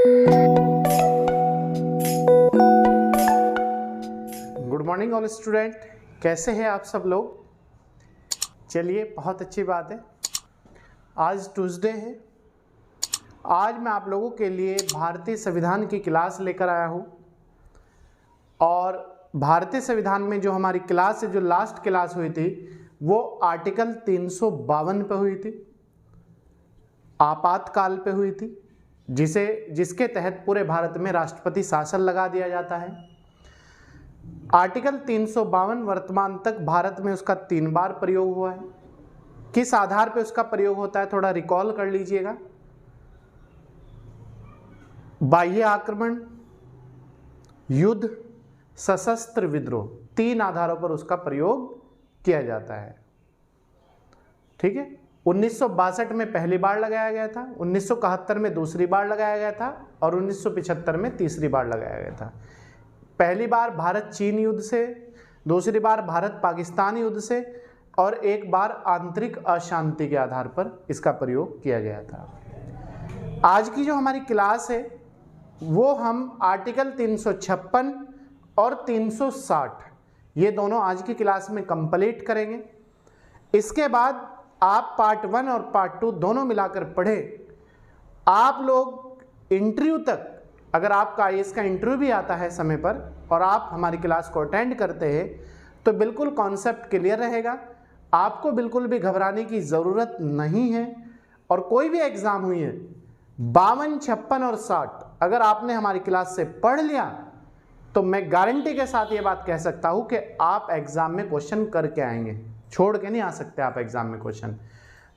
Good morning all student, कैसे हैं आप सब लोग। चलिए, बहुत अच्छी बात है। आज ट्यूसडे है। आज मैं आप लोगों के लिए भारतीय संविधान की क्लास लेकर आया हूँ। और भारतीय संविधान में जो हमारी क्लास है, जो लास्ट क्लास हुई थी, वो आर्टिकल 352 पे हुई थी, आपातकाल पे हुई थी, जिसके तहत पूरे भारत में राष्ट्रपति शासन लगा दिया जाता है। आर्टिकल 352 वर्तमान तक भारत में उसका 3 बार प्रयोग हुआ है। किस आधार पे उसका प्रयोग होता है, थोड़ा रिकॉल कर लीजिएगा। बाह्य आक्रमण, युद्ध, सशस्त्र विद्रोह, 3 आधारों पर उसका प्रयोग किया जाता है। ठीक है। 1962 में पहली बार लगाया गया था, 1971 में दूसरी बार लगाया गया था और 1975 में तीसरी बार लगाया गया था। पहली बार भारत चीन युद्ध से, दूसरी बार भारत पाकिस्तान युद्ध से और एक बार आंतरिक अशांति के आधार पर इसका प्रयोग किया गया था। आज की जो हमारी क्लास है वो हम आर्टिकल 356 और 360 ये दोनों आज की क्लास में कंप्लीट करेंगे। इसके बाद आप पार्ट 1 और पार्ट 2 दोनों मिलाकर पढ़े। आप लोग इंटरव्यू तक, अगर आपका आईएएस का इंटरव्यू भी आता है समय पर और आप हमारी क्लास को अटेंड करते हैं, तो बिल्कुल कॉन्सेप्ट क्लियर रहेगा। आपको बिल्कुल भी घबराने की ज़रूरत नहीं है। और कोई भी एग्ज़ाम हुई है 52, 56 और 60 अगर आपने हमारी क्लास से पढ़ लिया तो मैं गारंटी के साथ ये बात कह सकता हूँ कि आप एग्ज़ाम में क्वेश्चन करके आएंगे, छोड़ के नहीं आ सकते आप एग्ज़ाम में क्वेश्चन।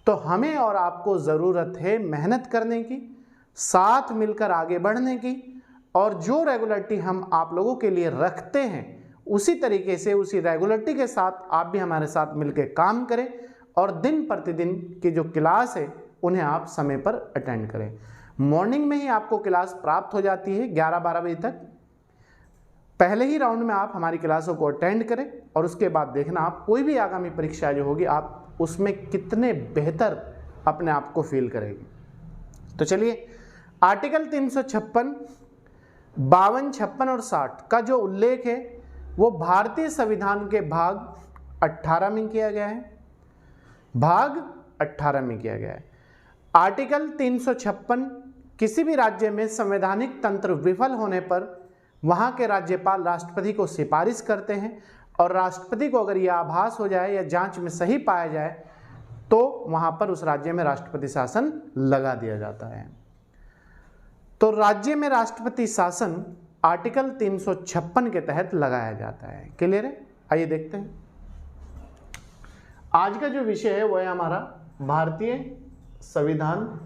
तो हमें और आपको ज़रूरत है मेहनत करने की, साथ मिलकर आगे बढ़ने की, और जो रेगुलरिटी हम आप लोगों के लिए रखते हैं उसी तरीके से, उसी रेगुलरिटी के साथ आप भी हमारे साथ मिलकर काम करें और दिन प्रतिदिन की जो क्लास है उन्हें आप समय पर अटेंड करें। मॉर्निंग में ही आपको क्लास प्राप्त हो जाती है 11-12 बजे तक। पहले ही राउंड में आप हमारी क्लासों को अटेंड करें और उसके बाद देखना आप कोई भी आगामी परीक्षा जो होगी आप उसमें कितने बेहतर अपने आप को फील करेंगे। तो चलिए, आर्टिकल 356, 52, 56 और 60 का जो उल्लेख है वो भारतीय संविधान के भाग 18 में किया गया है। भाग 18 में किया गया है। आर्टिकल 356 किसी भी राज्य में संवैधानिक तंत्र विफल होने पर वहाँ के राज्यपाल राष्ट्रपति को सिफारिश करते हैं और राष्ट्रपति को अगर यह आभास हो जाए या जांच में सही पाया जाए तो वहाँ पर उस राज्य में राष्ट्रपति शासन लगा दिया जाता है। तो राज्य में राष्ट्रपति शासन आर्टिकल 356 के तहत लगाया जाता है। क्लियर है? आइए देखते हैं। आज का जो विषय है वो है हमारा भारतीय संविधान,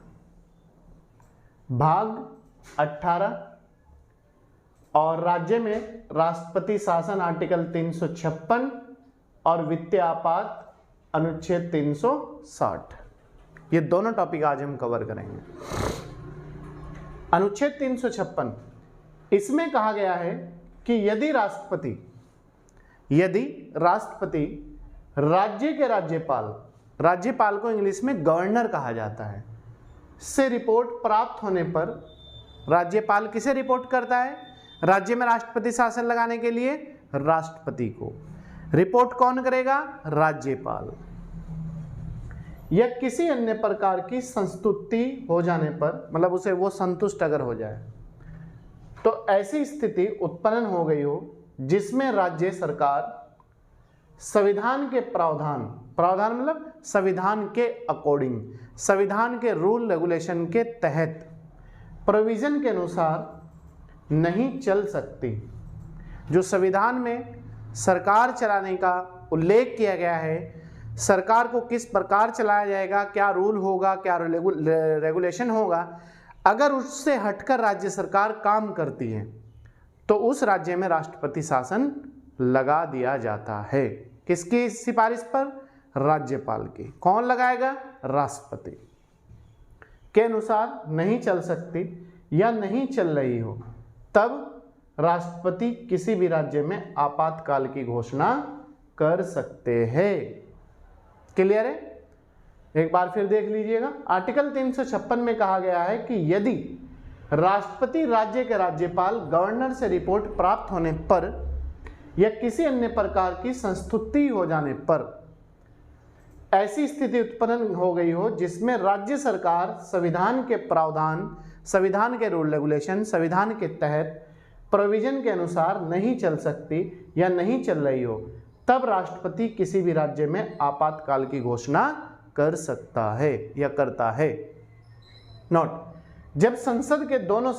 भाग 18 और राज्य में राष्ट्रपति शासन आर्टिकल 356 और वित्तीय आपात अनुच्छेद 360। ये दोनों टॉपिक आज हम कवर करेंगे। अनुच्छेद 356, इसमें कहा गया है कि यदि राष्ट्रपति राज्य के राज्यपाल को इंग्लिश में गवर्नर कहा जाता है, से रिपोर्ट प्राप्त होने पर राज्यपाल किसे रिपोर्ट करता है? राज्य में राष्ट्रपति शासन लगाने के लिए राष्ट्रपति को। रिपोर्ट कौन करेगा? राज्यपाल। या किसी अन्य प्रकार की संस्तुति हो जाने पर, मतलब उसे वो संतुष्ट अगर हो जाए, तो ऐसी स्थिति उत्पन्न हो गई हो जिसमें राज्य सरकार संविधान के प्रावधान मतलब संविधान के अकॉर्डिंग, संविधान के रूल रेगुलेशन के तहत, प्रोविजन के अनुसार नहीं चल सकती। जो संविधान में सरकार चलाने का उल्लेख किया गया है, सरकार को किस प्रकार चलाया जाएगा, क्या रूल होगा, क्या रेगुलेशन होगा, अगर उससे हटकर राज्य सरकार काम करती है तो उस राज्य में राष्ट्रपति शासन लगा दिया जाता है। किसकी सिफारिश पर? राज्यपाल की। कौन लगाएगा? राष्ट्रपति के अनुसार नहीं चल सकती या नहीं चल रही हो, तब राष्ट्रपति किसी भी राज्य में आपातकाल की घोषणा कर सकते हैं। क्लियर है? एक बार फिर देख लीजिएगा। आर्टिकल 356 में कहा गया है कि यदि राष्ट्रपति राज्य के राज्यपाल गवर्नर से रिपोर्ट प्राप्त होने पर या किसी अन्य प्रकार की संस्तुति हो जाने पर ऐसी स्थिति उत्पन्न हो गई हो जिसमें राज्य सरकार संविधान के प्रावधान, संविधान के रूल रेगुलेशन, संविधान के तहत प्रोविजन के अनुसार नहीं चल सकती या नहीं चल रही हो, तब राष्ट्रपति किसी भी राज्य में आपातकाल की घोषणा कर सकता है या करता है। नोट, जब संसद के दोनों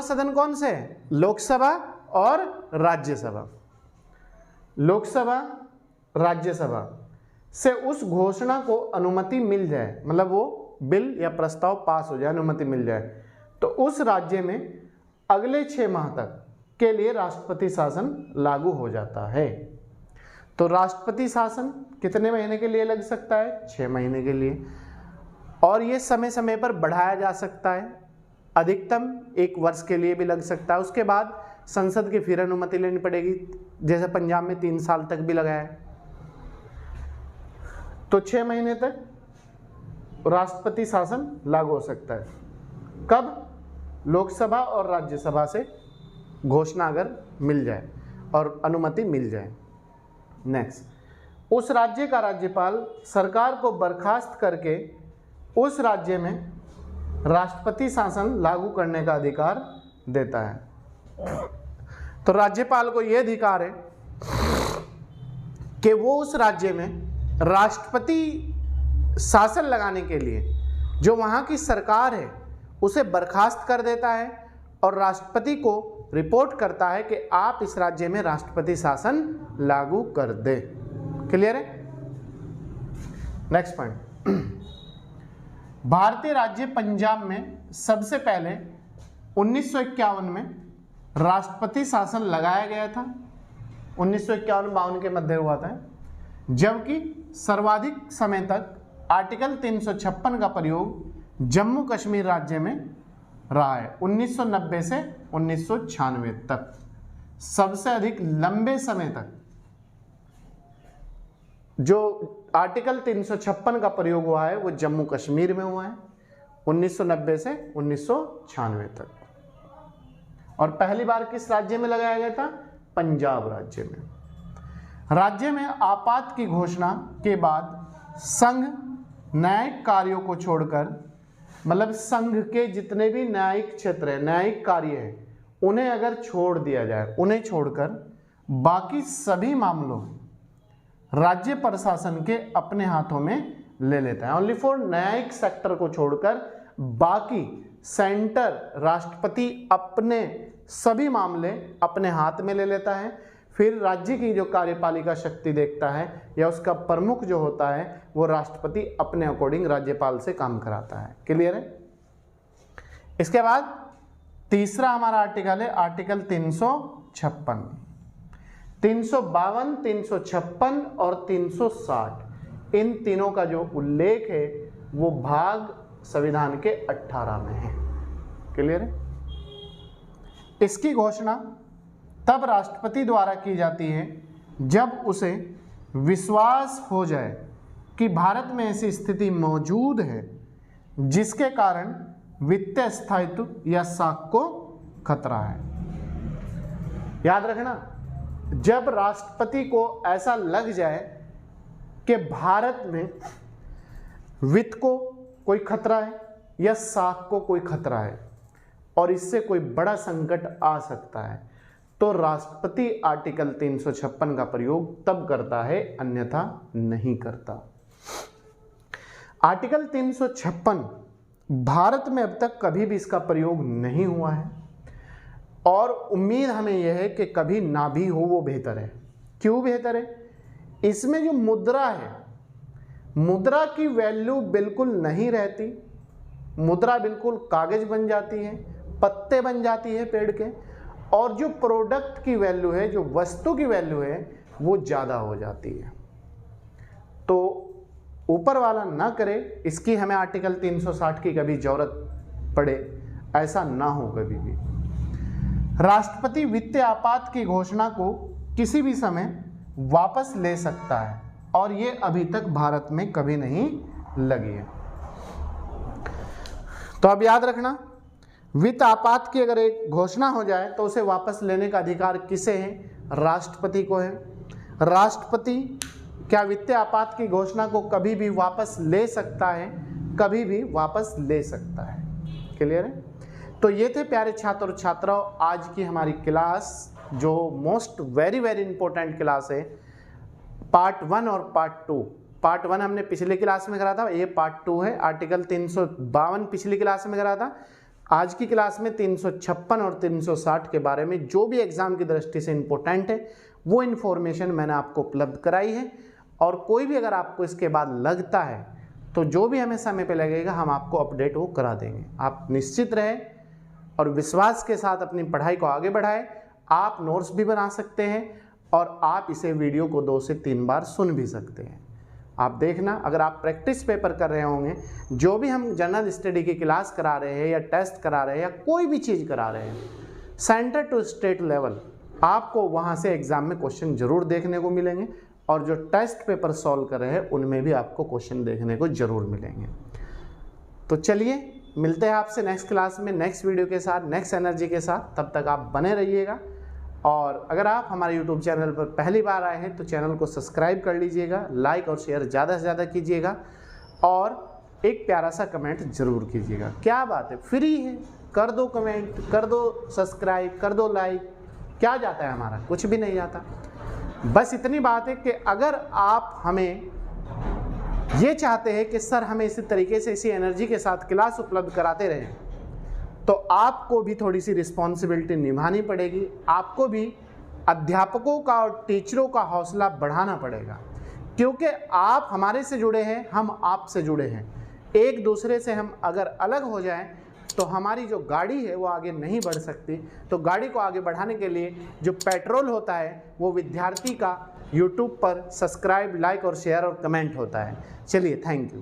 सदन कौन से हैं? लोकसभा और राज्यसभा। लोकसभा राज्यसभा से उस घोषणा को अनुमति मिल जाए, मतलब वो बिल या प्रस्ताव पास हो जाए, अनुमति मिल जाए, तो उस राज्य में अगले 6 माह तक के लिए राष्ट्रपति शासन लागू हो जाता है। तो राष्ट्रपति शासन कितने महीने के लिए लग सकता है? 6 महीने के लिए। और ये समय समय पर बढ़ाया जा सकता है, अधिकतम 1 वर्ष के लिए भी लग सकता है। उसके बाद संसद की फिर अनुमति लेनी पड़ेगी, जैसे पंजाब में 3 साल तक भी लगा है। तो 6 महीने तक राष्ट्रपति शासन लागू हो सकता है। कब? लोकसभा और राज्यसभा से घोषणा अगर मिल जाए और अनुमति मिल जाए। नेक्स्ट, उस राज्य का राज्यपाल सरकार को बर्खास्त करके उस राज्य में राष्ट्रपति शासन लागू करने का अधिकार देता है। तो राज्यपाल को यह अधिकार है कि वो उस राज्य में राष्ट्रपति शासन लगाने के लिए जो वहाँ की सरकार है उसे बर्खास्त कर देता है और राष्ट्रपति को रिपोर्ट करता है कि आप इस राज्य में राष्ट्रपति शासन लागू कर दे। क्लियर है? नेक्स्ट पॉइंट, भारतीय राज्य पंजाब में सबसे पहले 1951 में राष्ट्रपति शासन लगाया गया था। 1951-52 के मध्य हुआ था, जबकि सर्वाधिक समय तक आर्टिकल 356 का प्रयोग जम्मू कश्मीर राज्य में रहा है। 1990 से 1996 तक सबसे अधिक लंबे समय तक जो आर्टिकल 356 का प्रयोग हुआ है वो जम्मू कश्मीर में हुआ है, 1990 से 1996 तक। और पहली बार किस राज्य में लगाया गया था? पंजाब राज्य में। राज्य में आपात की घोषणा के बाद संघ न्यायिक कार्यों को छोड़कर, मतलब संघ के जितने भी न्यायिक क्षेत्र है, न्यायिक कार्य है, उन्हें अगर छोड़ दिया जाए, उन्हें छोड़कर बाकी सभी मामलों राज्य प्रशासन के अपने हाथों में ले लेता है। ओनली फॉर न्यायिक सेक्टर को छोड़कर बाकी सेंटर राष्ट्रपति अपने सभी मामले अपने हाथ में ले लेता है। फिर राज्य की जो कार्यपालिका शक्ति देखता है या उसका प्रमुख जो होता है वो राष्ट्रपति अपने अकॉर्डिंग राज्यपाल से काम कराता है। क्लियर है? इसके बाद तीसरा हमारा आर्टिकल है आर्टिकल 356, 352, 356 और 360। इन तीनों का जो उल्लेख है वो भाग संविधान के 18 में है। क्लियर है? इसकी घोषणा तब राष्ट्रपति द्वारा की जाती है जब उसे विश्वास हो जाए कि भारत में ऐसी स्थिति मौजूद है जिसके कारण वित्तीय स्थायित्व या साख को खतरा है। याद रखना, जब राष्ट्रपति को ऐसा लग जाए कि भारत में वित्त को कोई खतरा है या साख को कोई खतरा है और इससे कोई बड़ा संकट आ सकता है, तो राष्ट्रपति आर्टिकल 356 का प्रयोग तब करता है, अन्यथा नहीं करता। आर्टिकल 356 भारत में अब तक कभी भी इसका प्रयोग नहीं हुआ है और उम्मीद हमें यह है कि कभी ना भी हो, वो बेहतर है। क्यों बेहतर है? इसमें जो मुद्रा है, मुद्रा की वैल्यू बिल्कुल नहीं रहती, मुद्रा बिल्कुल कागज बन जाती है, पत्ते बन जाती है पेड़ के, और जो प्रोडक्ट की वैल्यू है, जो वस्तु की वैल्यू है, वो ज़्यादा हो जाती है। तो ऊपर वाला ना करे, इसकी हमें आर्टिकल 360 की कभी जरूरत पड़े, ऐसा ना हो कभी भी। राष्ट्रपति वित्तीय आपात की घोषणा को किसी भी समय वापस ले सकता है और ये अभी तक भारत में कभी नहीं लगी है। तो अब याद रखना, वित्त आपात की अगर एक घोषणा हो जाए तो उसे वापस लेने का अधिकार किसे है? राष्ट्रपति को है। राष्ट्रपति क्या वित्तीय आपात की घोषणा को कभी भी वापस ले सकता है? कभी भी वापस ले सकता है। क्लियर है? तो ये थे प्यारे छात्र और छात्राओं आज की हमारी क्लास, जो मोस्ट वेरी इंपॉर्टेंट क्लास है, पार्ट 1 और पार्ट 2। पार्ट 1 हमने पिछले क्लास में करा था, ये पार्ट 2 है। आर्टिकल 352 पिछली क्लास में करा था। आज की क्लास में 356 और 360 के बारे में जो भी एग्जाम की दृष्टि से इंपॉर्टेंट है वो इन्फॉर्मेशन मैंने आपको उपलब्ध कराई है। और कोई भी अगर आपको इसके बाद लगता है तो जो भी हमें समय पे लगेगा हम आपको अपडेट वो करा देंगे। आप निश्चित रहे और विश्वास के साथ अपनी पढ़ाई को आगे बढ़ाएं। आप नोट्स भी बना सकते हैं और आप इसे वीडियो को 2 से 3 बार सुन भी सकते हैं। आप देखना, अगर आप प्रैक्टिस पेपर कर रहे होंगे, जो भी हम जनरल स्टडी की क्लास करा रहे हैं या टेस्ट करा रहे हैं या कोई भी चीज़ करा रहे हैं, सेंटर टू स्टेट लेवल, आपको वहाँ से एग्ज़ाम में क्वेश्चन जरूर देखने को मिलेंगे। और जो टेस्ट पेपर सॉल्व कर रहे हैं उनमें भी आपको क्वेश्चन देखने को जरूर मिलेंगे। तो चलिए मिलते हैं आपसे नेक्स्ट क्लास में, नेक्स्ट वीडियो के साथ, नेक्स्ट एनर्जी के साथ। तब तक आप बने रहिएगा। और अगर आप हमारे YouTube चैनल पर पहली बार आए हैं तो चैनल को सब्सक्राइब कर लीजिएगा, लाइक और शेयर ज़्यादा से ज़्यादा कीजिएगा और एक प्यारा सा कमेंट जरूर कीजिएगा। क्या बात है, फ्री है, कर दो कमेंट, कर दो सब्सक्राइब, कर दो लाइक, क्या जाता है हमारा? कुछ भी नहीं जाता। बस इतनी बात है कि अगर आप हमें ये चाहते हैं कि सर हमें इसी तरीके से इसी एनर्जी के साथ क्लास उपलब्ध कराते रहें, तो आपको भी थोड़ी सी रिस्पॉन्सिबिलिटी निभानी पड़ेगी। आपको भी अध्यापकों का और टीचरों का हौसला बढ़ाना पड़ेगा, क्योंकि आप हमारे से जुड़े हैं, हम आपसे जुड़े हैं। एक दूसरे से हम अगर अलग हो जाएं तो हमारी जो गाड़ी है वो आगे नहीं बढ़ सकती। तो गाड़ी को आगे बढ़ाने के लिए जो पेट्रोल होता है वो विद्यार्थी का YouTube पर सब्सक्राइब, लाइक और शेयर और कमेंट होता है। चलिए, थैंक यू।